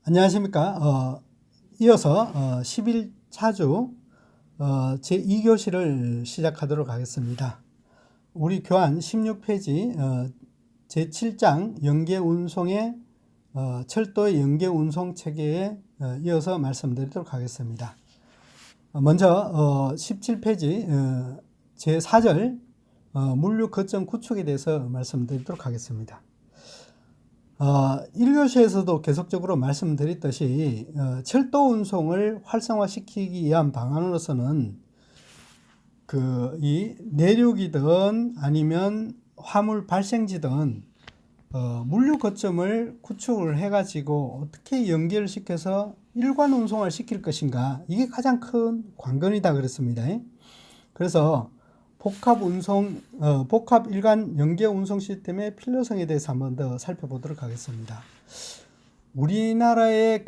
안녕하십니까. 이어서 11차주 제2교시를 시작하도록 하겠습니다. 우리 교환 16페이지 제7장 연계운송의 철도의 연계운송 체계에 이어서 말씀드리도록 하겠습니다. 먼저 17페이지 제4절 물류 거점 구축에 대해서 말씀드리도록 하겠습니다. 1교시에서도 계속적으로 말씀드렸듯이 철도 운송을 활성화시키기 위한 방안으로서는 이 내륙이든 아니면 화물 발생지든 물류 거점을 구축을 해가지고 어떻게 연결을 시켜서 일관 운송을 시킬 것인가, 이게 가장 큰 관건이다 그랬습니다. 그래서 복합 일관 연계 운송 시스템의 필요성에 대해서 한번 더 살펴보도록 하겠습니다. 우리나라의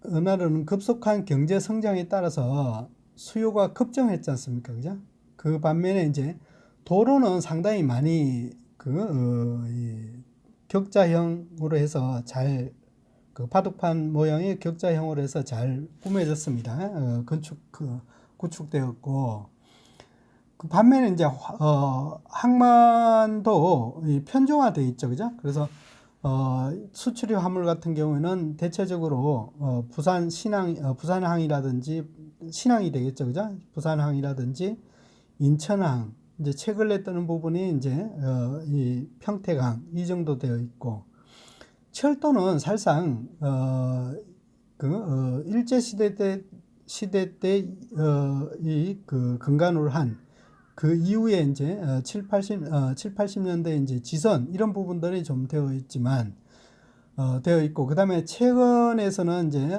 은하로는 급속한 경제 성장에 따라서 수요가 급증했지 않습니까? 그죠? 그 반면에 이제 도로는 상당히 많이 격자형으로 해서 잘 바둑판 모양의 격자형으로 해서 잘 꾸며졌습니다. 구축되었고, 그 반면에 이제 항만도 편중화되어 있죠, 그죠? 그래서 수출입 화물 같은 경우에는 대체적으로 부산항이라든지 신항이 되겠죠, 그죠? 부산항이라든지 인천항, 이제 최근에 뜨는 부분이 이제 이 평택항 이 정도 되어 있고, 철도는 사실상 일제 시대 때 근간으로 한 그 이후에 이제 80년대 이제 지선 이런 부분들이 좀 되어 있지만 되어 있고, 그 다음에 최근에서는 이제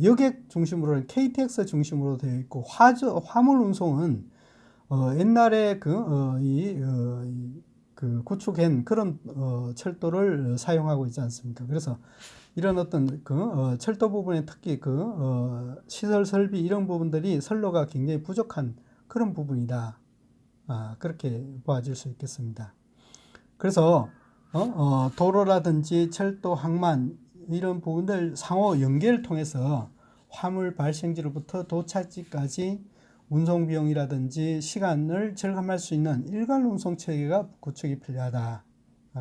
여객 중심으로 KTX 중심으로 되어 있고, 화물 운송은 옛날에 구축한 그런 철도를 사용하고 있지 않습니까? 그래서 이런 어떤 철도 부분에 특히 시설 설비 이런 부분들이 선로가 굉장히 부족한 그런 부분이다. 그렇게 보아질 수 있겠습니다. 그래서 도로라든지 철도, 항만 이런 부분들 상호 연계를 통해서 화물 발생지로부터 도착지까지 운송 비용이라든지 시간을 절감할 수 있는 일괄 운송 체계가 구축이 필요하다.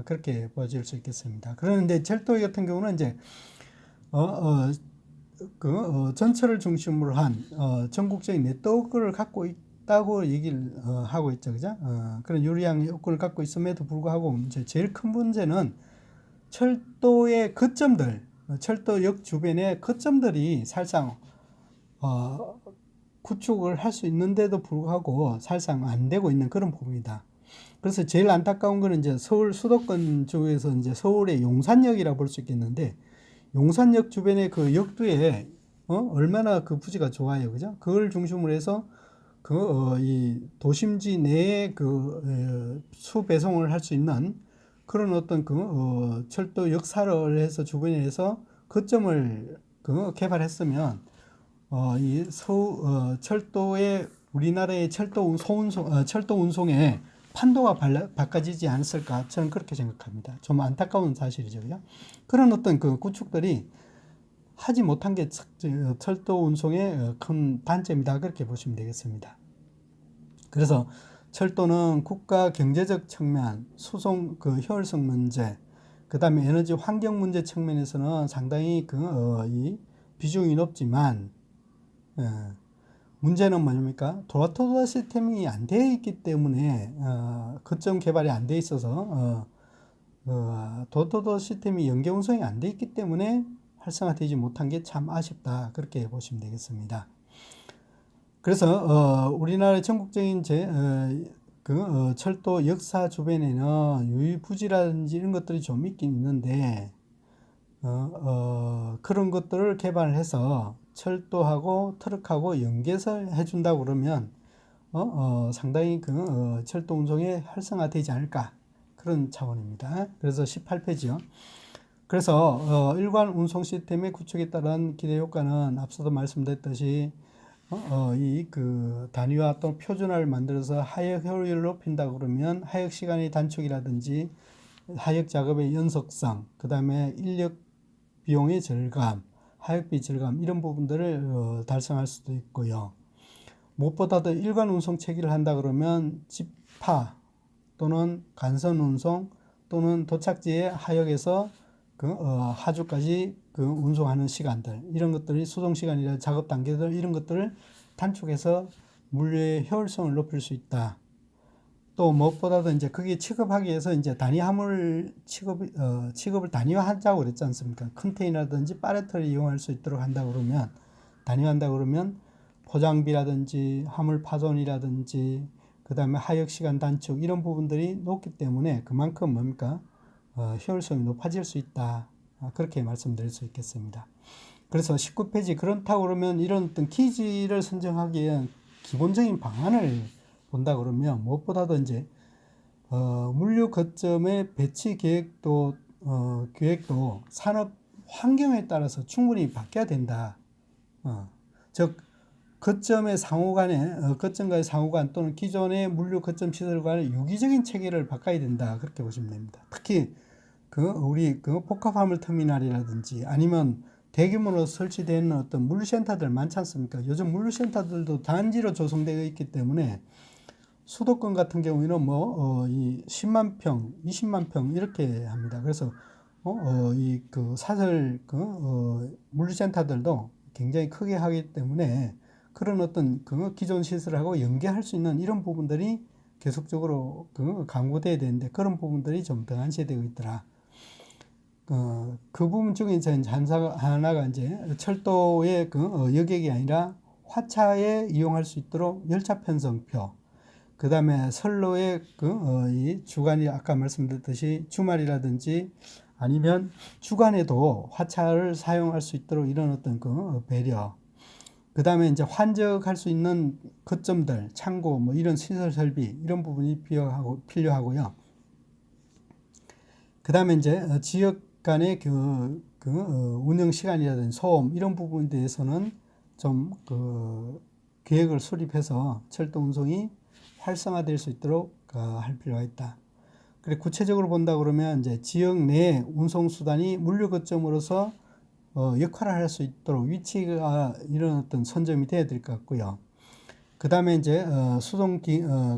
그렇게 보아질 수 있겠습니다. 그런데 철도 같은 경우는 이제 전철을 중심으로 한 전국적인 네트워크를 갖고 있다고 얘기를 하고 있죠, 그죠? 그런 유리한 요건을 갖고 있음에도 불구하고 이제 제일 큰 문제는 철도의 거점들, 철도역 주변의 거점들이 사실상 구축을 할 수 있는데도 불구하고 사실상 안 되고 있는 그런 부분이다. 그래서 제일 안타까운 거는 이제 서울 수도권 쪽에서 이제 서울의 용산역이라고 볼 수 있겠는데, 용산역 주변의 그 역도에 얼마나 그 부지가 좋아요, 그죠? 그걸 중심으로 해서 이 도심지 내에 수배송을 할 수 있는 그런 어떤 철도 역사를 해서 주변에 해서 거점을 개발했으면 철도의 우리나라의 철도 운송의 판도가 바꿔지지 않았을까, 저는 그렇게 생각합니다. 좀 안타까운 사실이죠, 그죠? 그런 어떤 구축들이 하지 못한 게 철도 운송의 큰 단점이다, 그렇게 보시면 되겠습니다. 그래서 철도는 국가 경제적 측면, 수송 효율성 문제, 그 다음에 에너지 환경 문제 측면에서는 상당히 이 비중이 높지만, 문제는 뭐냐니까 도어투도어 시스템이 안 되어 있기 때문에 거점 개발이 안 되어 있어서 도어투도어 시스템이 연계 운송이 안 되어 있기 때문에 활성화되지 못한 게 참 아쉽다, 그렇게 보시면 되겠습니다. 그래서 우리나라의 전국적인 철도 역사 주변에는 유의부지라든지 이런 것들이 좀 있긴 있는데 그런 것들을 개발해서 철도하고 트럭하고 연계해서 해준다고 그러면 상당히 철도 운송에 활성화되지 않을까, 그런 차원입니다. 그래서 18페이지요. 그래서 일관 운송 시스템의 구축에 따른 기대 효과는 앞서도 말씀드렸듯이 단위화 또는 표준화를 만들어서 하역 효율을 높인다 그러면 하역 시간의 단축이라든지 하역 작업의 연속성, 그 다음에 인력 비용의 절감, 하역비 절감 이런 부분들을 달성할 수도 있고요. 무엇보다도 일관 운송 체계를 한다 그러면 집파 또는 간선 운송 또는 도착지의 하역에서 하주까지 운송하는 시간들, 이런 것들이 수송 시간이나 작업 단계들, 이런 것들을 단축해서 물류의 효율성을 높일 수 있다. 또 무엇보다도 이제 그게 취급하기 위해서 이제 단위 화물 취급을 단위화하자고 그랬지 않습니까? 컨테이너라든지 팔레트를 이용할 수 있도록 한다 그러면, 단위화한다 그러면 포장비라든지 화물 파손이라든지 그 다음에 하역 시간 단축 이런 부분들이 높기 때문에 그만큼 뭡니까? 효율성이 높아질 수 있다. 그렇게 말씀드릴 수 있겠습니다. 그래서 19페이지 그렇다고 그러면 이런 어떤 기지를 선정하기에 기본적인 방안을 본다 그러면 무엇보다도 이제 물류 거점의 배치 계획도 산업 환경에 따라서 충분히 바뀌어야 된다. 즉 거점의 상호간에 거점과의 상호간 또는 기존의 물류 거점 시설 간의 유기적인 체계를 바꿔야 된다. 그렇게 보시면 됩니다. 특히 우리 복합 화물 터미널이라든지 아니면 대규모로 설치되어 어떤 물류센터들 많지 않습니까? 요즘 물류센터들도 단지로 조성되어 있기 때문에 수도권 같은 경우에는 이 10만 평, 20만 평 이렇게 합니다. 그래서 사설 물류센터들도 굉장히 크게 하기 때문에 그런 어떤 기존 시설하고 연계할 수 있는 이런 부분들이 계속적으로 강구돼야 되는데 그런 부분들이 좀 등한시되고 있더라. 그 부분 중에 이제 하나가 이제 철도의 여객이 아니라 화차에 이용할 수 있도록 열차 편성표. 그 다음에 선로의 이 주간이 아까 말씀드렸듯이 주말이라든지 아니면 주간에도 화차를 사용할 수 있도록 이런 어떤 배려. 그 다음에 이제 환적할 수 있는 거점들, 창고, 뭐 이런 시설 설비, 이런 부분이 필요하고요. 그 다음에 이제 지역 간의 운영 시간이라든지 소음, 이런 부분에 대해서는 좀 계획을 수립해서 철도 운송이 활성화될 수 있도록 할 필요가 있다. 그래 구체적으로 본다 그러면 이제 지역 내 운송 수단이 물류 거점으로서 역할을 할 수 있도록 위치가 이런 어떤 선점이 돼야 될 것 같고요. 그 다음에 이제 수송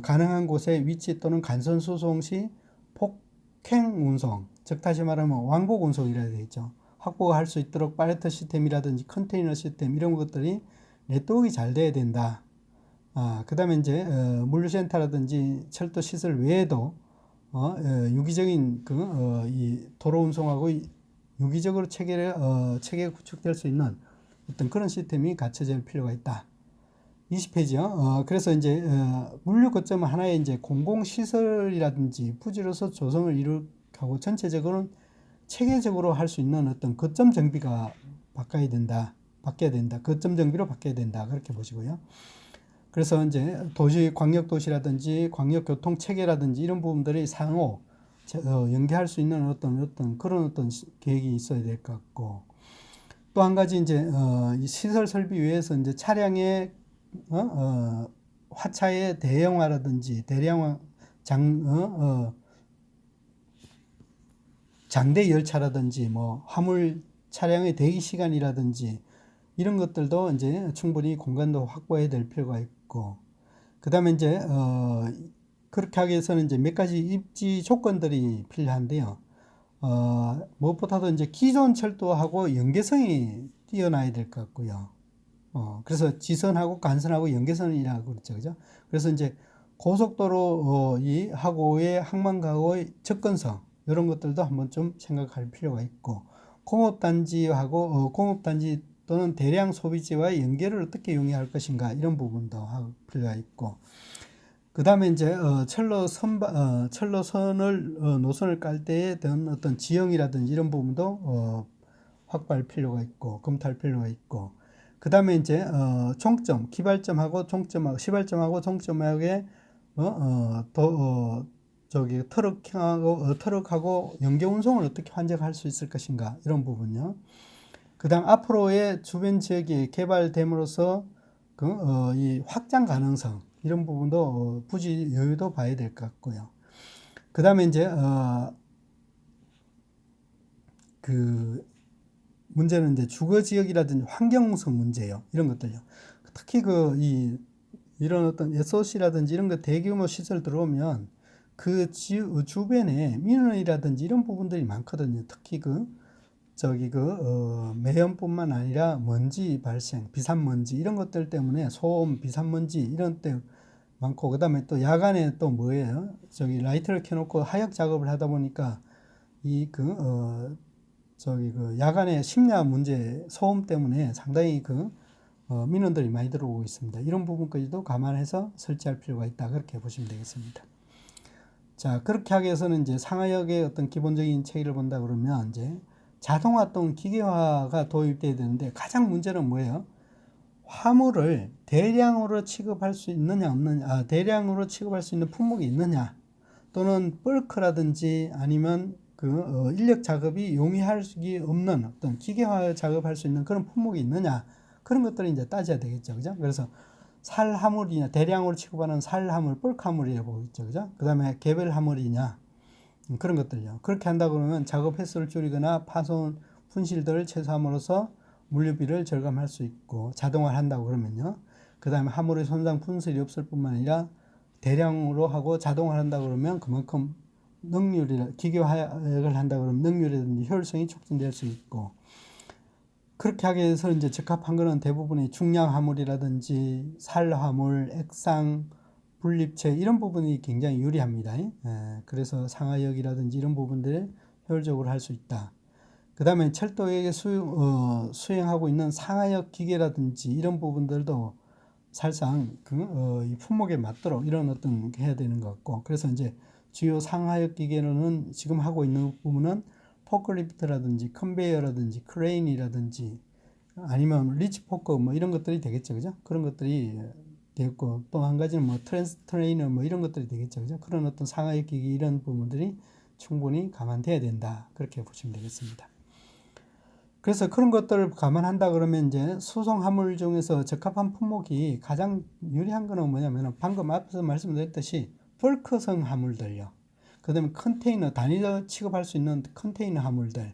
가능한 곳에 위치 또는 간선 수송 시 폭행 운송, 즉 다시 말하면 왕복 운송이라 되어 있죠. 확보가 할 수 있도록 팔레트 시스템이라든지 컨테이너 시스템 이런 것들이 네트워크가 잘 돼야 된다. 그 다음에 이제 물류센터라든지 철도 시설 외에도 유기적인 이 도로 운송하고 유기적으로 체계가 구축될 수 있는 어떤 그런 시스템이 갖춰질 필요가 있다. 20페이지요. 그래서 이제 물류 거점 하나의 이제 공공시설이라든지 부지로서 조성을 이룩하고 전체적으로는 체계적으로 할 수 있는 어떤 거점 정비가 바뀌어야 된다. 거점 정비로 바뀌어야 된다. 그렇게 보시고요. 그래서 이제 광역도시라든지 광역교통 체계라든지 이런 부분들이 상호 연계할 수 있는 어떤 그런 어떤 계획이 있어야 될 것 같고, 또 한 가지 이제 이 시설 설비 외에서 이제 차량의 화차의 대형화라든지 장대 열차라든지 뭐 화물 차량의 대기 시간이라든지 이런 것들도 이제 충분히 공간도 확보해야 될 필요가 있고, 그 다음에 이제 그렇게 하기 위해서는 이제 몇 가지 입지 조건들이 필요한데요. 무엇보다도 이제 기존 철도하고 연계성이 뛰어나야 될 것 같고요. 그래서 지선하고 간선하고 연계선이라고 그랬죠, 그죠? 그래서 이제 고속도로 이 하고의 항만가고의 접근성 이런 것들도 한번 좀 생각할 필요가 있고, 공업단지하고 공업단지 또는 대량 소비지와의 연계를 어떻게 용이할 것인가 이런 부분도 할 필요가 있고, 그 다음에 이제 철로선을 노선을 깔 때에 대한 어떤 지형이라든지 이런 부분도 확보할 필요가 있고 검토할 필요가 있고, 그 다음에 이제 종점, 기발점하고 종점하고 시발점하고 종점하고의 트럭하고 연계 운송을 어떻게 환적할 수 있을 것인가 이런 부분요. 그 다음 앞으로의 주변 지역이 개발됨으로써 이 확장 가능성 이런 부분도 부지 여유도 봐야 될 것 같고요. 그 다음에 이제 문제는 이제 주거 지역이라든지 환경성 문제예요. 이런 것들요. 특히 이런 어떤 SOC라든지 이런 거 대규모 시설 들어오면 그 주변에 민원이라든지 이런 부분들이 많거든요. 특히 매연뿐만 아니라 먼지 발생, 비산먼지 이런 것들 때문에 소음, 비산먼지 이런 때 많고, 그 다음에 또 야간에 또 뭐예요? 라이트를 켜놓고 하역 작업을 하다 보니까 야간에 심야 문제, 소음 때문에 상당히 민원들이 많이 들어오고 있습니다. 이런 부분까지도 감안해서 설치할 필요가 있다. 그렇게 보시면 되겠습니다. 자, 그렇게 하기 위해서는 이제 상하역의 어떤 기본적인 체계를 본다 그러면 이제 자동화 또는 기계화가 도입돼야 되는데, 가장 문제는 뭐예요? 화물을 대량으로 취급할 수 있느냐 없느냐, 대량으로 취급할 수 있는 품목이 있느냐, 또는 벌크라든지 아니면 인력 작업이 용이할 수 없는 어떤 기계화 작업할 수 있는 그런 품목이 있느냐, 그런 것들을 이제 따져야 되겠죠. 그죠? 그래서 살화물이냐, 대량으로 취급하는 살화물, 벌크화물이라고 있죠. 그죠? 그 다음에 개별 화물이냐, 그런 것들요. 그렇게 한다 그러면 작업 횟수를 줄이거나 파손, 분실들을 최소함으로써 물류비를 절감할 수 있고, 자동화를 한다고 그러면요. 그 다음에 화물의 손상, 분실이 없을 뿐만 아니라 대량으로 하고 자동화를 한다고 그러면 그만큼 기계화를 한다 그러면 능률이라든지 효율성이 촉진될 수 있고, 그렇게 하기 위해서 이제 적합한 거는 대부분의 중량 화물이라든지 살 화물, 액상, 분립체 이런 부분이 굉장히 유리합니다. 그래서 상하역이라든지 이런 부분들을 효율적으로 할 수 있다. 그 다음에 철도에 수행하고 있는 상하역 기계라든지 이런 부분들도 사실상 이 품목에 맞도록 이런 어떤 해야 되는 것 같고, 그래서 이제 주요 상하역 기계로는 지금 하고 있는 부분은 포클리프트라든지 컨베이어라든지 크레인이라든지 아니면 리치 포크 뭐 이런 것들이 되겠죠. 그죠? 그런 것들이 되겠고, 또 한 가지는 뭐 트레이너 뭐 이런 것들이 되겠죠. 그죠? 그런 어떤 상하역 기기 이런 부분들이 충분히 감안돼야 된다. 그렇게 보시면 되겠습니다. 그래서 그런 것들을 감안한다 그러면 이제 수송 화물 중에서 적합한 품목이 가장 유리한 거는 뭐냐면 방금 앞서 말씀드렸듯이 벌크성 화물들요. 그 다음에 컨테이너, 단위로 취급할 수 있는 컨테이너 화물들,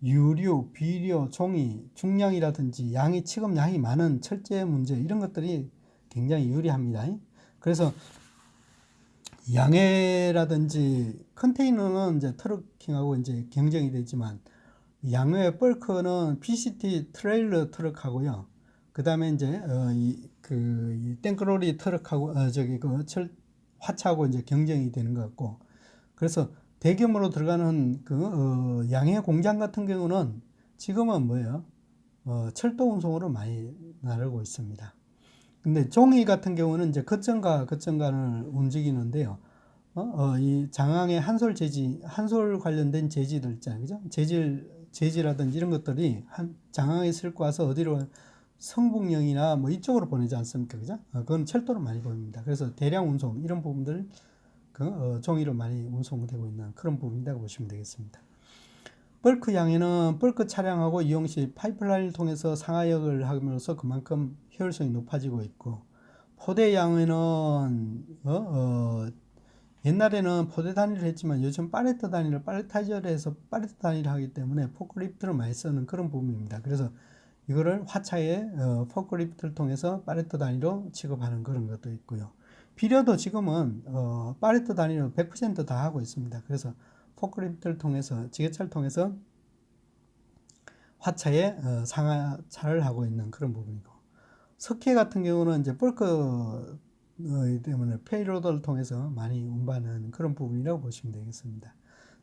유류, 비료, 종이, 중량이라든지 양이 취급량이 많은 철제 문제 이런 것들이 굉장히 유리합니다. 그래서 양해라든지 컨테이너는 이제 트럭킹하고 이제 경쟁이 되지만, 양외 벌크는 PCT 트레일러 트럭하고요. 그 다음에 이제 이 땡크로리 트럭하고 화차하고 이제 경쟁이 되는 것 같고, 그래서 대규모로 들어가는 양해 공장 같은 경우는 지금은 뭐예요? 철도 운송으로 많이 나르고 있습니다. 근데 종이 같은 경우는 이제 거점간을 움직이는데요. 이 장항의 한솔 관련된 재질들 있잖아요. 그죠? 재질이라든지 이런 것들이 장항에 싣고 와서 어디로 성북역이나 뭐 이쪽으로 보내지 않습니까? 그죠? 그건 철도로 많이 보입니다. 그래서 대량 운송, 이런 부분들 종이로 많이 운송되고 있는 그런 부분이라고 보시면 되겠습니다. 벌크 양에는 벌크 차량하고 이용 시 파이프라인을 통해서 상하역을 함으로써 그만큼 효율성이 높아지고 있고, 포대 양에는 옛날에는 포대 단위를 했지만 요즘 팔레트 단위를 팔레타이저를 해서 팔레트 단위를 하기 때문에 포크리프트를 많이 쓰는 그런 부분입니다. 그래서 이거를 화차에 포크리프트를 통해서 팔레트 단위로 취급하는 그런 것도 있고요. 비료도 지금은 팔레트 단위로 100% 다 하고 있습니다. 그래서 포크리프트를 통해서, 지게차를 통해서 화차에 상하차를 하고 있는 그런 부분이고, 석회 같은 경우는 이제 벌크 때문에 페이로더를 통해서 많이 운반하는 그런 부분이라고 보시면 되겠습니다.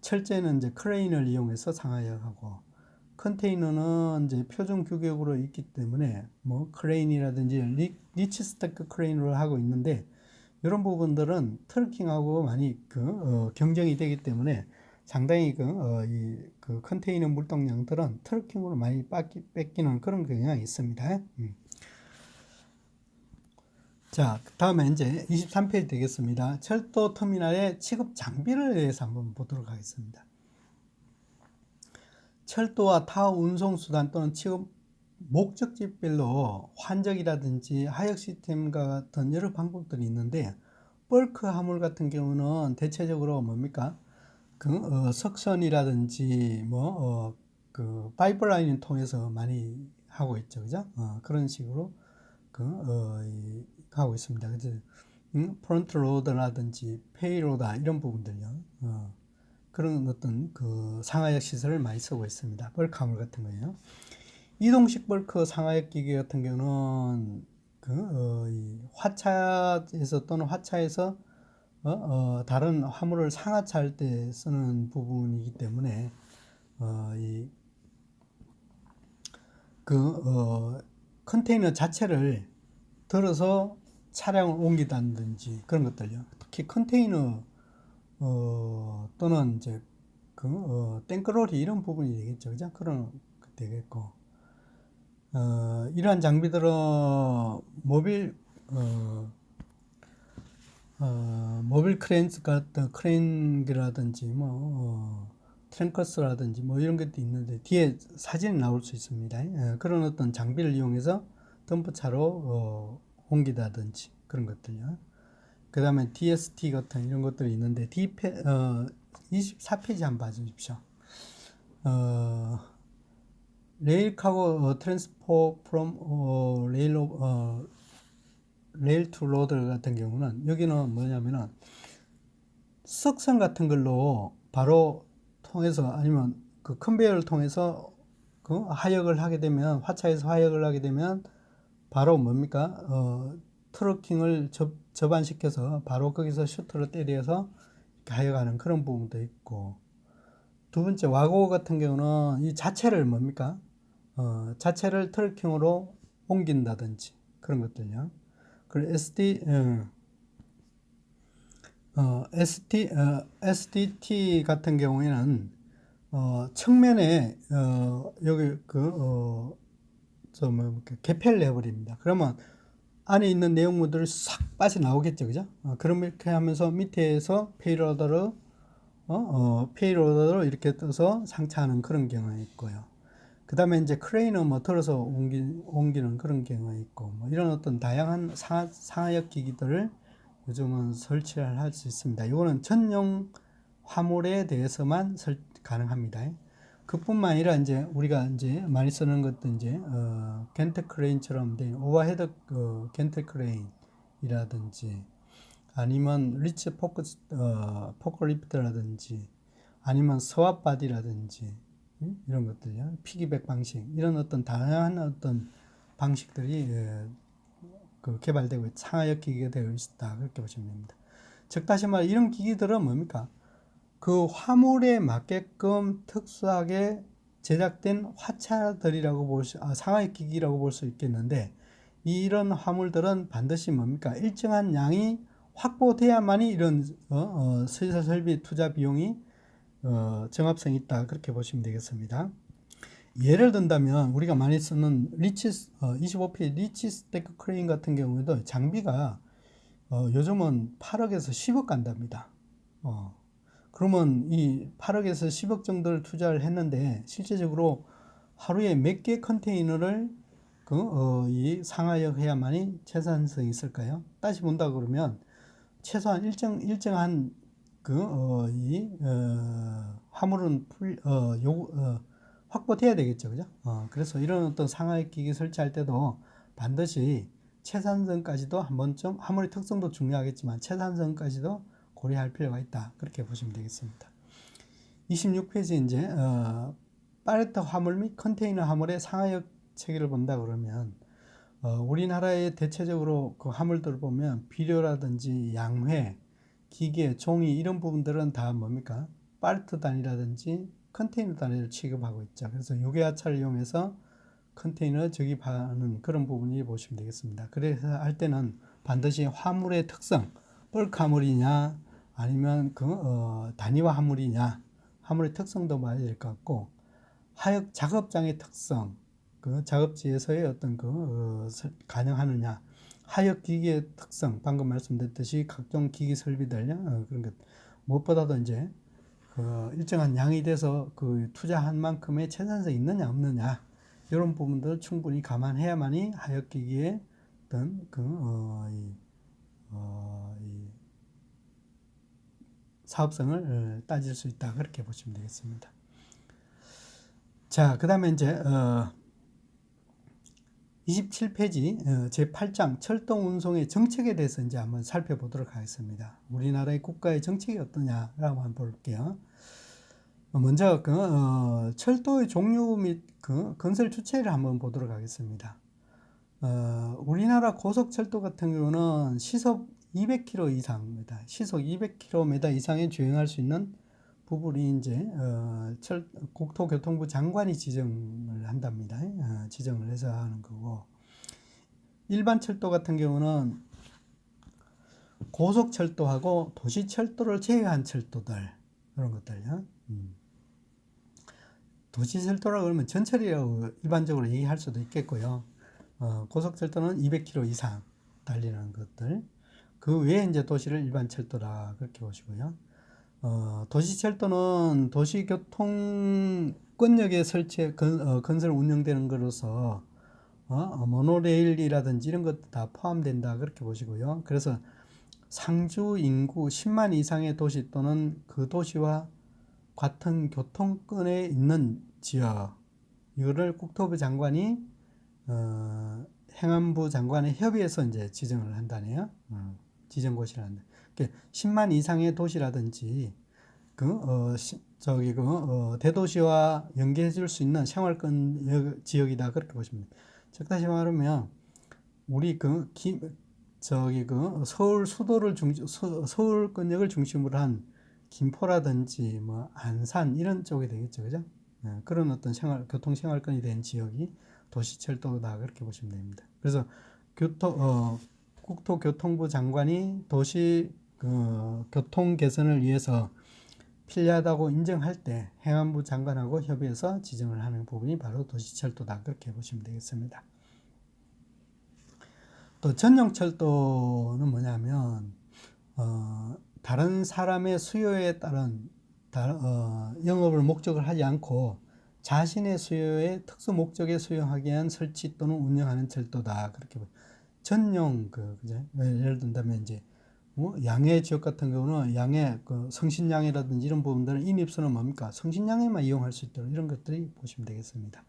철제는 이제 크레인을 이용해서 상하역하고, 컨테이너는 이제 표준 규격으로 있기 때문에 뭐 크레인이라든지 리치 스태크 크레인으로 하고 있는데, 이런 부분들은 트럭킹하고 많이 경쟁이 되기 때문에 상당히 컨테이너 물동량들은 트럭킹으로 많이 뺏기는 그런 경향이 있습니다. 자, 다음에 이제 23페이지 되겠습니다. 철도 터미널의 취급 장비를 대해서 한번 보도록 하겠습니다. 철도와 타 운송수단 또는 취급 목적지별로 환적이라든지 하역 시스템과 같은 여러 방법들이 있는데, 벌크 화물 같은 경우는 대체적으로 뭡니까? 석선이라든지 그 파이프라인을 통해서 많이 하고 있죠, 그죠? 그런 식으로 하고 있습니다. 그래서 프론트 로더라든지 페이로더 이런 부분들요. 그런 어떤 그 상하역 시설을 많이 쓰고 있습니다. 벌크함물 같은 거예요. 이동식 벌크 상하역 기계 같은 경우는 이 화차에서 또는 화차에서 다른 화물을 상하차할 때 쓰는 부분이기 때문에 이 컨테이너 자체를 들어서 차량을 옮기다든지 그런 것들요. 특히 컨테이너 또는 이제 탱크로리 이런 부분이 되겠죠, 그죠? 그런 거 되겠고 이러한 장비들은 모빌 크레인스 같은 크레인이라든지 트랭커스라든지 이런 것도 있는데 뒤에 사진이 나올 수 있습니다. 그런 어떤 장비를 이용해서 덤프차로 옮기다든지 그런 것들요. 그 다음에 DST 같은 이런 것들이 있는데 24페이지 한번 봐주십시오. 레일 카고 트랜스포 프롬 레일 투 로드 같은 경우는 여기는 뭐냐면은 석선 같은 걸로 바로 통해서 아니면 그 컨베이어를 통해서 그 하역을 하게 되면 화차에서 하역을 하게 되면 바로 뭡니까 트러킹을 접안시켜서 바로 거기서 슈터를 때려서 하역하는 그런 부분도 있고 두 번째 와고 같은 경우는 이 자체를 뭡니까 자체를 트러킹으로 옮긴다든지 그런 것들요. 그리고 SDT 같은 경우에는 측면에 여기 개폐를 해버립니다. 그러면 안에 있는 내용물들을 싹 빠져나오겠죠, 그죠? 그렇게 하면서 밑에서 페이로더로 이렇게 떠서 상차하는 그런 경우가 있고요. 그 다음에 이제 크레인을 들어서 옮기는 그런 경우가 있고, 이런 어떤 다양한 상하역 기기들을 요즘은 설치를 할 수 있습니다. 이거는 전용 화물에 대해서만 가능합니다. 그뿐만 아니라 이제 우리가 이제 많이 쓰는 것도 이제 겐트 크레인처럼 된 오버헤드 겐트 크레인이라든지 아니면 리치 포크리프트라든지 아니면 스왑 바디라든지 이런 것들요. 피기백 방식 이런 어떤 다양한 어떤 방식들이 개발되고 상하역 기기가 되어 있다 그렇게 보시면 됩니다. 즉 다시 말해 이런 기기들은 뭡니까? 그 화물에 맞게끔 특수하게 제작된 화차들이라고 상하역 기기라고 볼 수 있겠는데 이런 화물들은 반드시 뭡니까? 일정한 양이 확보돼야만이 이런 시설 설비 투자 비용이 정합성이 있다 그렇게 보시면 되겠습니다. 예를 든다면 우리가 많이 쓰는 25페이지 리치 스테이크 크레인 같은 경우에도 장비가 요즘은 8억에서 10억 간답니다. 그러면 이 8억에서 10억 정도를 투자를 했는데 실제적으로 하루에 몇 개 컨테이너를 이 상하역 해야만이 채산성이 있을까요? 다시 본다 그러면 최소한 일정한 화물은 확보돼야 되겠죠, 그죠? 그래서 이런 어떤 상하역 기기 설치할 때도 반드시 채산성까지도 한 번쯤 화물의 특성도 중요하겠지만 채산성까지도 고려할 필요가 있다. 그렇게 보시면 되겠습니다. 26페이지 이제 팔레트 화물 및 컨테이너 화물의 상하역 체계를 본다 그러면 우리나라의 대체적으로 그 화물들을 보면 비료라든지 양회, 기계, 종이 이런 부분들은 다 뭡니까? 팔레트 단위라든지 컨테이너 단위를 취급하고 있죠. 그래서 유괴하차를 이용해서 컨테이너 적입하는 그런 부분이 보시면 되겠습니다. 그래서 할 때는 반드시 화물의 특성, 벌크 화물이냐 아니면 단위화 화물이냐 화물의 특성도 봐야 될 것 같고 하역 작업장의 특성, 작업지에서의 어떤 가능하느냐 하역 기기의 특성, 방금 말씀드렸듯이 각종 기기 설비들 그런 것 무엇보다도 이제 일정한 양이 돼서 투자한 만큼의 채산성이 있느냐 없느냐 이런 부분들을 충분히 감안해야만이 하역 기기의 어떤 이 사업성을 따질 수 있다 그렇게 보시면 되겠습니다. 자, 그 다음에 이제 27페이지 제8장 철도 운송의 정책에 대해서 이제 한번 살펴보도록 하겠습니다. 우리나라의 국가의 정책이 어떠냐라고 한번 볼게요. 먼저 철도의 종류 및 건설 주체를 한번 보도록 하겠습니다. 우리나라 고속철도 같은 경우는 시속 200km 이상입니다. 시속 200km 이상에 주행할 수 있는 부분이 이제 국토교통부 장관이 지정을 한답니다. 지정을 해서 하는 거고, 일반 철도 같은 경우는 고속철도하고 도시철도를 제외한 철도들, 그런 것들요. 도시철도라고 그러면 전철이라고 일반적으로 얘기할 수도 있겠고요. 고속철도는 200km 이상 달리는 것들, 그 외에 이제 도시를 일반 철도라 그렇게 보시고요. 도시철도는 도시교통권역에 건설 운영되는 것으로서 모노레일이라든지 이런 것도 다 포함된다 그렇게 보시고요. 그래서 상주 인구 10만 이상의 도시 또는 그 도시와 같은 교통권에 있는 지역, 이거를 국토부 장관이 행안부 장관의 협의해서 이제 지정을 한다네요. 지정고시를 한다. 10만 이상의 도시라든지 대도시와 연계해 줄 수 있는 생활권 지역이다 그렇게 보시면 됩니다. 즉 다시 말하면 우리 서울 수도를 서울권역을 중심으로 한 김포라든지 뭐 안산 이런 쪽이 되겠죠, 그죠? 그런 어떤 교통 생활권이 된 지역이 도시철도다 그렇게 보시면 됩니다. 그래서 국토교통부 장관이 도시 교통 개선을 위해서 필요하다고 인정할 때 행안부 장관하고 협의해서 지정을 하는 부분이 바로 도시철도다 그렇게 보시면 되겠습니다. 또 전용철도는 뭐냐면 다른 사람의 수요에 따른 영업을 목적을 하지 않고 자신의 수요에 특수 목적에 수용하기 위한 설치 또는 운영하는 철도다 그렇게 전용 그죠? 예를 든다면 이제 양해 지역 같은 경우는 양해 성신양해라든지 이런 부분들은 인입선은 뭡니까? 성신양해만 이용할 수 있도록 이런 것들이 보시면 되겠습니다.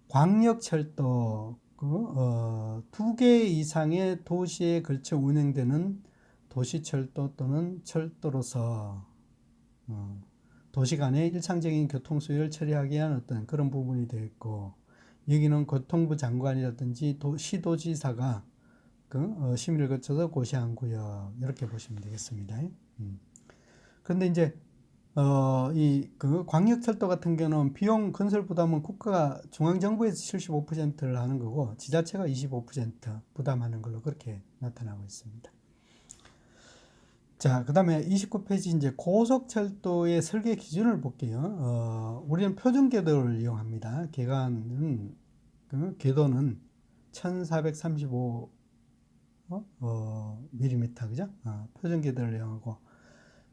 광역철도 2개 이상의 도시에 걸쳐 운행되는 도시철도 또는 철도로서 도시 간의 일상적인 교통 수요를 처리하기 위한 어떤 그런 부분이 되어 있고, 여기는 교통부 장관이라든지 시도지사가 심의를 거쳐서 고시한 구역 이렇게 보시면 되겠습니다. 그런데 이제 광역철도 같은 경우는 비용 건설 부담은 국가가 중앙정부에서 75%를 하는 거고 지자체가 25% 부담하는 걸로 그렇게 나타나고 있습니다. 자, 그 다음에 29페이지 이제 고속철도의 설계 기준을 볼게요. 우리는 표준궤도를 이용합니다. 궤도는 1435 밀리미터, 그죠? 표준궤도를 이용하고,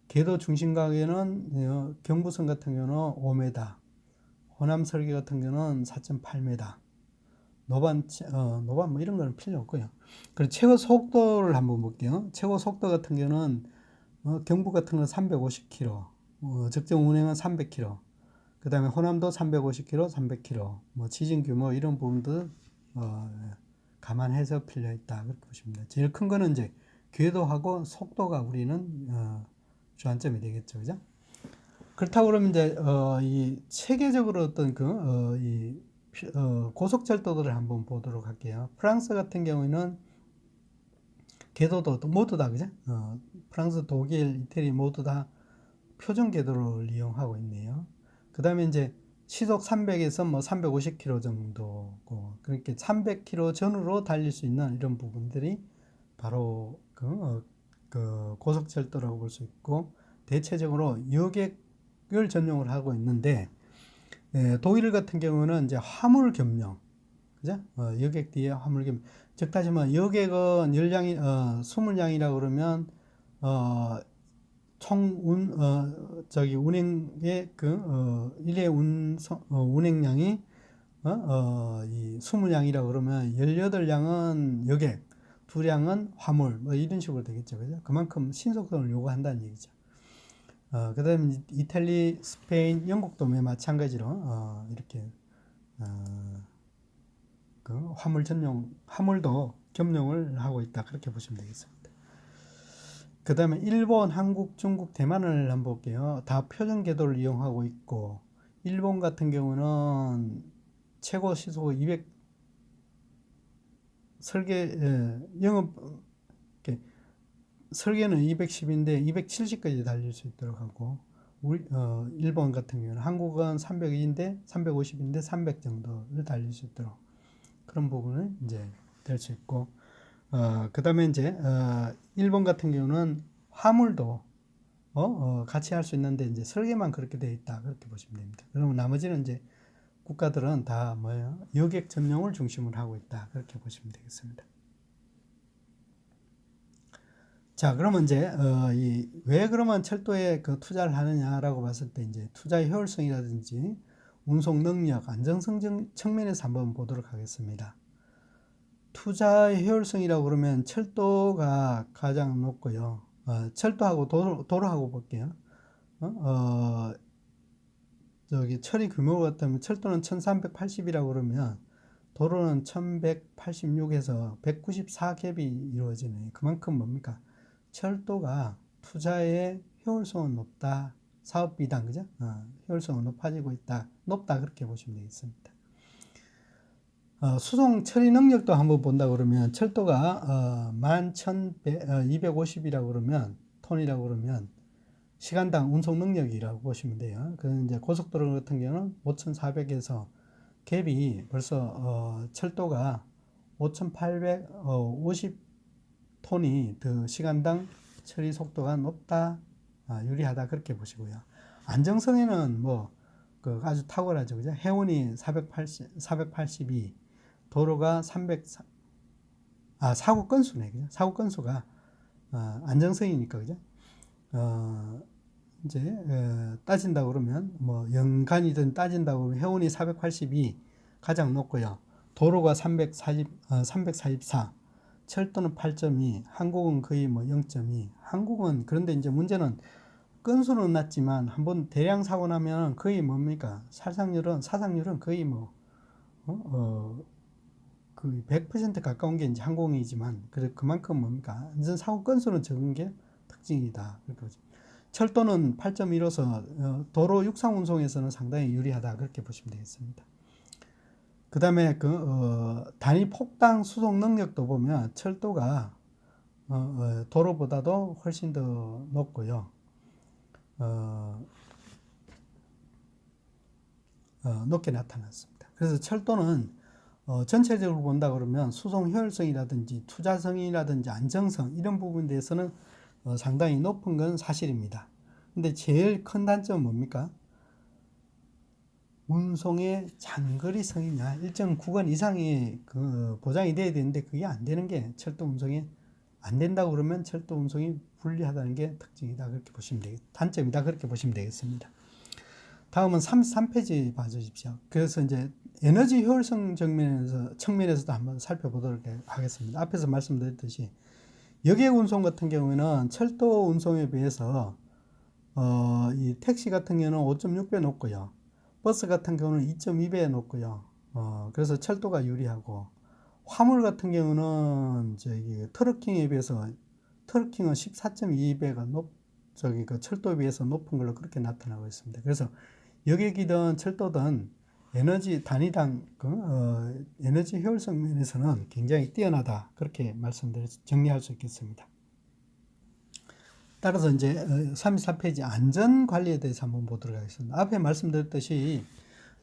궤도 중심각에는 경부선 같은 경우는 5m, 호남 설계 같은 경우는 4.8m, 노반 뭐 이런 거는 필요 없고요. 그리고 최고 속도를 한번 볼게요. 최고 속도 같은 경우는 경부 같은 건 350km, 적정 운행은 300km, 그 다음에 호남도 350km, 300km, 뭐 지진 규모 이런 부분도 감안해서 필요 있다 그렇게 보시면 돼요. 제일 큰 거는 이제 궤도하고 속도가 우리는 주안점이 되겠죠, 그죠? 그렇다고 그러면 이제 이 체계적으로 어떤 고속철도들을 한번 보도록 할게요. 프랑스 같은 경우에는 궤도도 모두 다, 그죠? 프랑스, 독일, 이태리 모두 다 표준 궤도를 이용하고 있네요. 그 다음에 이제 시속 300에서 뭐 350km 정도고, 그렇게 300km 전후로 달릴 수 있는 이런 부분들이 바로 고속철도라고 볼 수 있고, 대체적으로 여객을 전용을 하고 있는데, 독일 같은 경우는 이제 화물 겸용, 그죠? 여객 뒤에 화물 겸용. 즉 다시 말하면 여객은 열량이 20량이라고 그러면 운행의 일회 운행량이 이 20량이라고 그러면 18량은 여객, 2량은 화물, 뭐 이런 식으로 되겠죠, 그죠? 그만큼 신속성을 요구한다는 얘기죠. 그다음 이탈리, 스페인, 영국도 마찬가지로 이렇게 그 화물도 겸용을 하고 있다 그렇게 보시면 되겠습니다. 그다음에 일본, 한국, 중국, 대만을 한번 볼게요. 다 표준 궤도를 이용하고 있고 일본 같은 경우는 최고 시속 200 영업 설계는 210인데 270까지 달릴 수 있도록 하고 일본 같은 경우는 한국은 300인데 350인데 300 정도를 달릴 수 있도록 그런 부분은 이제 될 수 있고 그다음에 이제 일본 같은 경우는 화물도 같이 할 수 있는데 이제 설계만 그렇게 되어 있다 그렇게 보시면 됩니다. 그러면 나머지는 이제 국가들은 다 뭐예요? 여객 전용을 중심으로 하고 있다 그렇게 보시면 되겠습니다. 자, 그러면 이제 왜 그러면 철도에 그 투자를 하느냐라고 봤을 때 이제 투자의 효율성이라든지 운송 능력, 안정성 측면에서 한번 보도록 하겠습니다. 투자의 효율성이라고 그러면 철도가 가장 높고요. 철도하고 도로하고 볼게요. 저기 처리 규모 같으면 철도는 1380이라고 그러면 도로는 1186에서 194갭이 이루어지네. 그만큼 뭡니까? 철도가 투자의 효율성은 높다. 사업비당, 그죠? 효율성은 높아지고 있다. 높다. 그렇게 보시면 되겠습니다. 수송 처리 능력도 한번 본다 그러면 철도가 11,250이라고 그러면 톤이라고 그러면 시간당 운송 능력이라고 보시면 돼요. 그 이제 고속도로 같은 경우는 5,400에서 갭이 벌써 철도가 5,850톤이 더 시간당 처리 속도가 높다, 유리하다 그렇게 보시고요. 안정성에는 그 아주 탁월하죠, 그죠? 해운이 482, 도로가 300, 사고 건수네, 그죠? 사고 건수가 안정성이니까, 그죠? 이제 따진다 그러면 연간이든 따진다 그러면 해운이 482 가장 높고요. 도로가 344, 철도는 8.2, 한국은 거의 0.2. 한국은 그런데 이제 문제는 건수는 낮지만 한번 대량 사고 나면 거의 뭡니까? 사상률은 거의 그 100% 가까운 게 이제 항공이지만 그만큼 뭡니까? 안전 사고 건수는 적은 게 특징이다. 그렇게 철도는 8.1로서 도로 육상 운송에서는 상당히 유리하다 그렇게 보시면 되겠습니다. 그 다음에 단위 폭당 수송 능력도 보면 철도가 도로보다도 훨씬 더 높고요. 높게 나타났습니다. 그래서 철도는 전체적으로 본다 그러면 수송 효율성이라든지 투자성이라든지 안정성 이런 부분에 대해서는 상당히 높은 건 사실입니다. 근데 제일 큰 단점은 뭡니까? 운송의 장거리성이냐 일정 구간 이상의 그 보장이 돼야 되는데 그게 안 되는 게 철도 운송이 안 된다고 그러면 철도 운송이 불리하다는 게 특징이다 그렇게 보시면 단점이다 그렇게 보시면 되겠습니다. 다음은 33페이지 봐주십시오. 그래서 이제 에너지 효율성 측면에서도 한번 살펴보도록 하겠습니다. 앞에서 말씀드렸듯이 여객 운송 같은 경우에는 철도 운송에 비해서 이 택시 같은 경우는 5.6배 높고요. 버스 같은 경우는 2.2배 높고요. 그래서 철도가 유리하고 화물 같은 경우는 트러킹에 비해서 트러킹은 14.2배가 그 철도에 비해서 높은 걸로 그렇게 나타나고 있습니다. 그래서 여객이든 철도든 에너지 단위당 에너지 효율성 면에서는 굉장히 뛰어나다 그렇게 정리할 수 있겠습니다. 따라서 이제 34페이지 안전 관리에 대해서 한번 보도록 하겠습니다. 앞에 말씀드렸듯이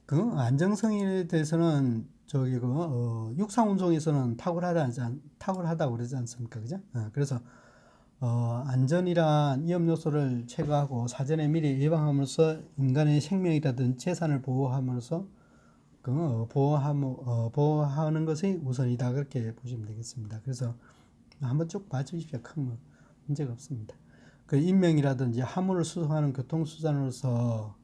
그 안정성에 대해서는 육상 운송에서는 탁월하다고 그러지 않습니까? 그죠? 그래서 안전이란 위험 요소를 제거하고 사전에 미리 예방함으로써 인간의 생명이라든 재산을 보호함으로써 보호하는 것이 우선이다 그렇게 보시면 되겠습니다. 그래서 한번 쭉 봐주십시오. 큰 문제가 없습니다. 그 인명이라든지 화물을 수송하는 교통수단으로서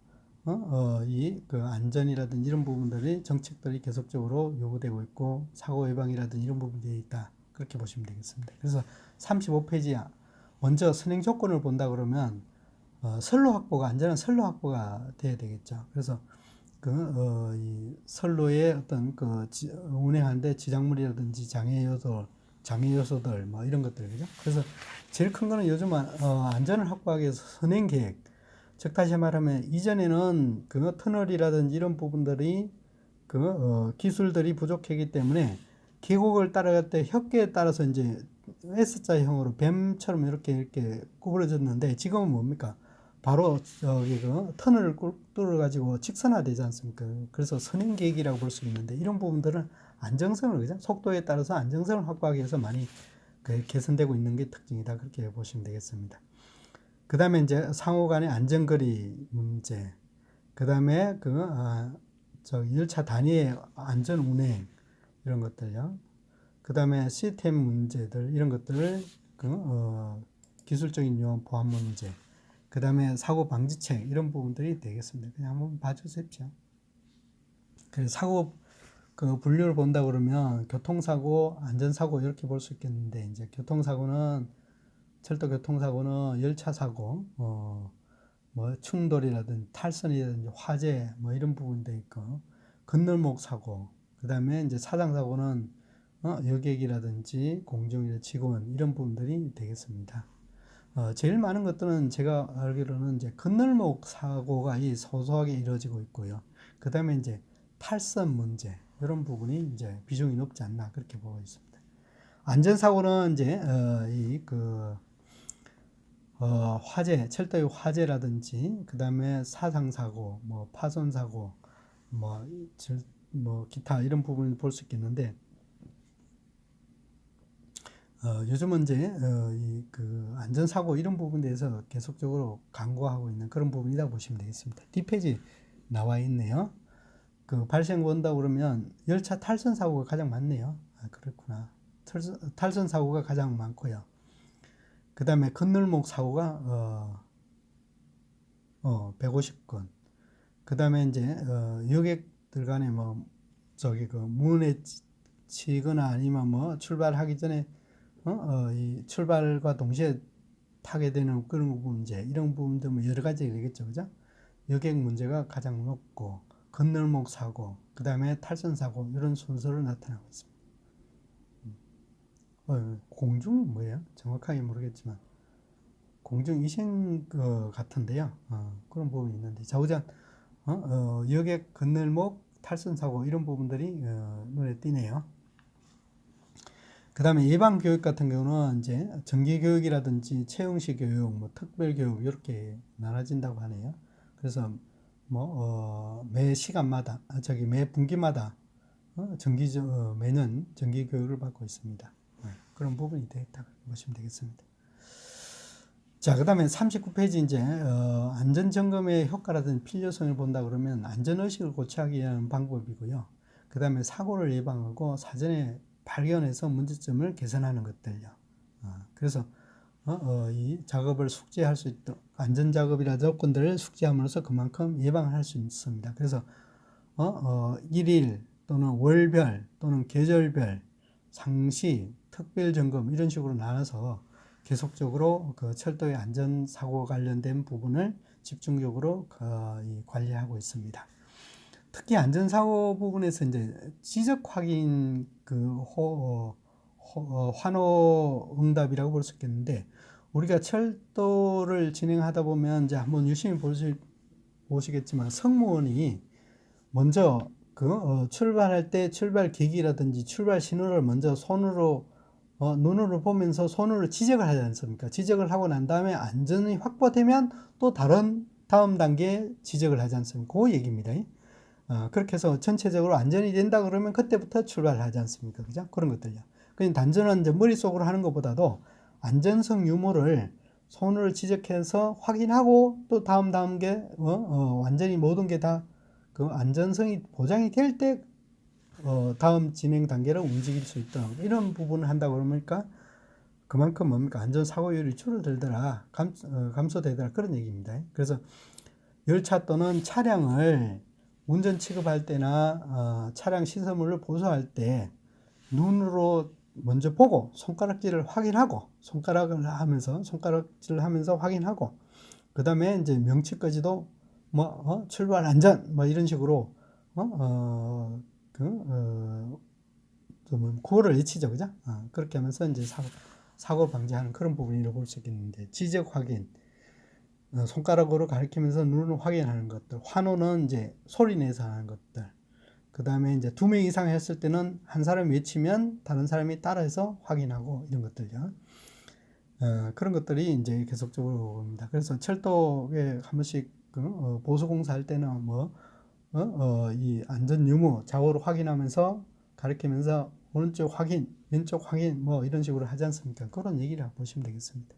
그 안전이라든지 이런 부분들이 정책들이 계속적으로 요구되고 있고 사고 예방이라든지 이런 부분들이 있다 그렇게 보시면 되겠습니다. 그래서 35페이지 먼저 선행 조건을 본다 그러면 선로 확보가 안전한 선로 확보가 돼야 되겠죠. 그래서 이 선로의 어떤 운행하는데 지작물이라든지 장애 요소들 뭐 이런 것들 그죠? 그래서 제일 큰 거는 요즘 안전을 확보하기 위해서 선행 계획. 즉 다시 말하면 이전에는 터널이라든지 이런 부분들이 기술들이 부족하기 때문에 계곡을 따라갈 때 협계에 따라서 이제 S자형으로 뱀처럼 이렇게 구부러졌는데 지금은 뭡니까? 바로 저기 터널을 뚫어 가지고 직선화되지 않습니까? 그래서 선행 계획이라고 볼 수 있는데 이런 부분들은 안정성을 그죠? 속도에 따라서 안정성을 확보하기 위해서 많이 개선되고 있는 게 특징이다 그렇게 보시면 되겠습니다. 그 다음에 이제 상호 간의 안전거리 문제, 그 다음에 열차 단위의 안전 운행 이런 것들요. 그 다음에 시스템 문제들 이런 것들을 기술적인 요원 보안 문제, 그 다음에 사고 방지책 이런 부분들이 되겠습니다. 그냥 한번 봐주십시오. 그래서 사고 분류를 본다 그러면 교통사고, 안전사고 이렇게 볼 수 있겠는데 이제 철도 교통사고는 열차 사고, 뭐 충돌이라든지 탈선이라든지 화재 뭐 이런 부분도 있고 건널목 사고, 그 다음에 이제 사상 사고는 여객이라든지 공중이나 직원 이런 부분들이 되겠습니다. 제일 많은 것들은 제가 알기로는 이제 건널목 사고가 소소하게 이루어지고 있고요. 그 다음에 이제 탈선 문제 이런 부분이 이제 비중이 높지 않나 그렇게 보고 있습니다. 안전사고는 이제 화재, 철도의 화재라든지 그 다음에 사상사고, 뭐 파손사고, 뭐 기타 이런 부분을 볼 수 있겠는데 요즘은 이제 안전사고 이런 부분에 대해서 계속적으로 강구하고 있는 그런 부분이다 보시면 되겠습니다. 뒷페이지 나와 있네요. 발생 본다 그러면 열차 탈선 사고가 가장 많네요. 그렇구나. 탈선 사고가 가장 많고요. 그 다음에 건널목 사고가 150건. 그 다음에 이제 여객들 간에 문에 치거나 아니면 뭐 출발하기 전에 이 출발과 동시에 타게 되는 그런 문제, 이런 부분들 뭐 여러 가지 되겠죠, 그죠? 여객 문제가 가장 높고, 건널목 사고, 그 다음에 탈선 사고, 이런 순서로 나타나고 있습니다. 공중은 뭐예요? 정확하게 모르겠지만, 공중 이생 같은데요. 그런 부분이 있는데, 좌우전, 여객, 건널목, 탈선 사고, 이런 부분들이 눈에 띄네요. 그 다음에 예방교육 같은 경우는 이제 정기교육이라든지 채용식 교육, 뭐 특별교육 이렇게 나눠진다고 하네요. 그래서 매 시간마다, 매 분기마다 매년 정기교육을 받고 있습니다. 그런 부분이 되겠다 보시면 되겠습니다. 자, 그 다음에 39페이지 이제 안전점검의 효과라든지 필요성을 본다 그러면 안전의식을 고취하기 위한 방법이고요. 그 다음에 사고를 예방하고 사전에 발견해서 문제점을 개선하는 것들요. 그래서 이 작업을 숙지할 수 있도록 안전작업이라 조건들을 숙지함으로써 그만큼 예방할 수 있습니다. 그래서 일일 또는 월별 또는 계절별 상시 특별 점검 이런 식으로 나눠서 계속적으로 철도의 안전사고 관련된 부분을 집중적으로 관리하고 있습니다. 특히 안전사고 부분에서 이제 지적 확인 환호 응답이라고 볼 수 있겠는데, 우리가 철도를 진행하다 보면 이제 한번 유심히 보시겠지만 승무원이 먼저 출발할 때 출발 계기라든지 출발 신호를 먼저 눈으로 보면서 손으로 지적을 하지 않습니까? 지적을 하고 난 다음에 안전이 확보되면 또 다음 단계에 지적을 하지 않습니까? 그 얘기입니다. 그렇게 해서 전체적으로 안전이 된다 그러면 그때부터 출발을 하지 않습니까? 그죠? 그런 것들요. 그냥 단순한 이제 머릿속으로 하는 것보다도 안전성 유무를 손으로 지적해서 확인하고 또 다음 단계, 완전히 모든 게 다 안전성이 보장이 될 때, 다음 진행 단계로 움직일 수 있도록 이런 부분을 한다고 그러니까 그만큼 뭡니까? 안전사고율이 줄어들더라, 감소되더라 그런 얘기입니다. 그래서 열차 또는 차량을 운전 취급할 때나 차량 시설물을 보수할 때 눈으로 먼저 보고 손가락질을 하면서 확인하고 그 다음에 이제 명치까지도 출발 안전 뭐 이런 식으로 구호를 외치죠, 그죠? 그렇게 하면서 이제 사고 방지하는 그런 부분이라고 볼 수 있겠는데, 지적 확인, 손가락으로 가리키면서 눈으로 확인하는 것들, 환호는 이제 소리 내서 하는 것들, 그 다음에 이제 2명 이상 했을 때는 한 사람이 외치면 다른 사람이 따라해서 확인하고 이런 것들요. 그런 것들이 이제 계속적으로 옵니다. 그래서 철도에 한 번씩 보수공사 할 때는 이 안전 유무 좌우로 확인하면서 가리키면서 오른쪽 확인, 왼쪽 확인 뭐 이런 식으로 하지 않습니까? 그런 얘기를 보시면 되겠습니다.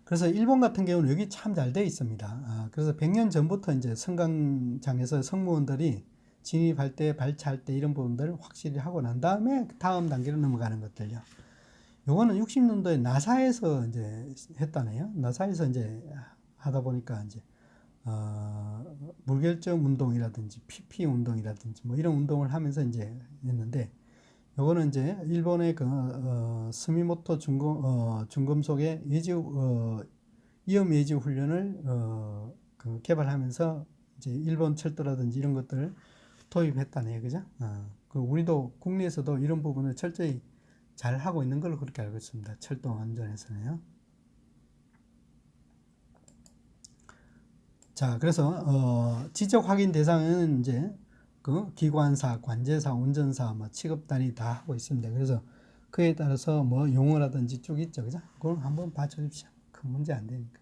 그래서 일본 같은 경우는 여기 참 잘 돼 있습니다. 그래서 100년 전부터 이제 승강장에서 승무원들이 진입할 때, 발차할 때 이런 부분들을 확실히 하고 난 다음에 다음 단계로 넘어가는 것들요. 요거는 60년도에 나사에서 이제 했다네요. 나사에서 이제 하다 보니까 이제 무결점 운동이라든지 PP 운동이라든지 뭐 이런 운동을 하면서 이제 했는데, 요거는 이제 일본의 스미모토 중금속의 위험 예지 훈련을 개발하면서 이제 일본 철도라든지 이런 것들을 도입했다네요, 그죠? 우리도 국내에서도 이런 부분을 철저히 잘 하고 있는 걸로 그렇게 알고 있습니다. 철도 안전에서는요. 자, 그래서 지적 확인 대상은 이제 기관사, 관제사, 운전사, 뭐 취급단이 다 하고 있습니다. 그래서 그에 따라서 뭐 용어라든지 쭉 있죠, 그죠? 그걸 한번 봐주십시오. 큰 문제 안 되니까.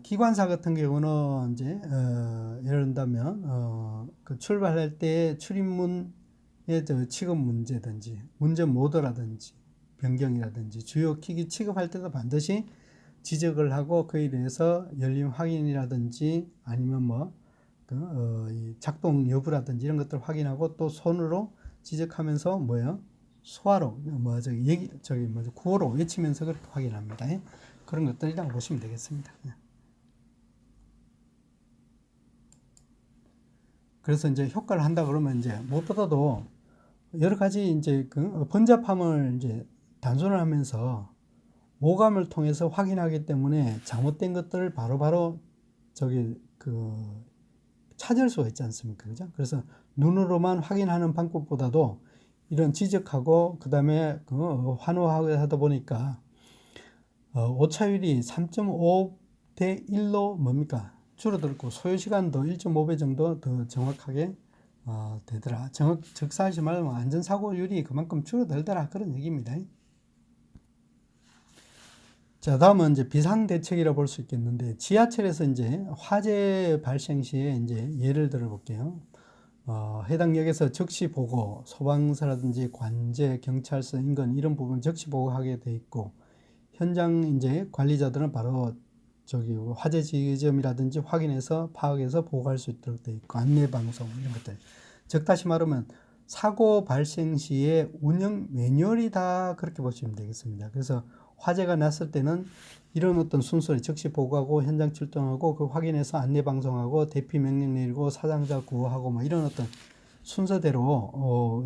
기관사 같은 경우는 이제 예를 든다면 출발할 때 출입문의 취급 문제든지 운전 모드라든지 변경이라든지 주요 기기 취급할 때도 반드시 지적을 하고 그에 대해서 열림 확인이라든지 아니면 이 작동 여부라든지 이런 것들을 확인하고 또 손으로 지적하면서 소화로 구호로 외치면서 그렇게 확인합니다. 그런 것들이라고 보시면 되겠습니다. 그래서 이제 효과를 한다 그러면 이제 무엇보다도 여러 가지 이제 번잡함을 이제 단순을 하면서 오감을 통해서 확인하기 때문에 잘못된 것들을 바로바로 찾을 수가 있지 않습니까? 그죠? 그래서 눈으로만 확인하는 방법보다도 이런 지적하고 그 다음에 환호하고 하다 보니까 오차율이 3.5대 1로 줄어들고 소요시간도 1.5배 정도 더 정확하게 되더라. 적사하지 말고 안전사고율이 그만큼 줄어들더라. 그런 얘기입니다. 자, 다음은 이제 비상대책이라 볼 수 있겠는데, 지하철에서 이제 화재 발생 시에 이제 예를 들어 볼게요. 해당 역에서 즉시 보고, 소방사라든지 관제, 경찰서, 인근 이런 부분 즉시 보고하게 돼 있고, 현장 이제 관리자들은 바로 화재 지점이라든지 확인해서 파악해서 보고할 수 있도록 돼 있고, 안내 방송 이런 것들. 즉 다시 말하면 사고 발생 시에 운영 매뉴얼이다 그렇게 보시면 되겠습니다. 그래서 화재가 났을 때는 이런 어떤 순서를 즉시 보고하고 현장 출동하고 그 확인해서 안내 방송하고 대피 명령 내리고 사상자 구호하고 뭐 이런 어떤 순서대로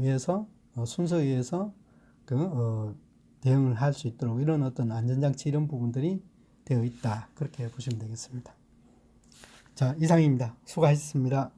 순서에 의해서 대응을 할 수 있도록 이런 어떤 안전장치 이런 부분들이 되어 있다 그렇게 보시면 되겠습니다. 자, 이상입니다. 수고하셨습니다.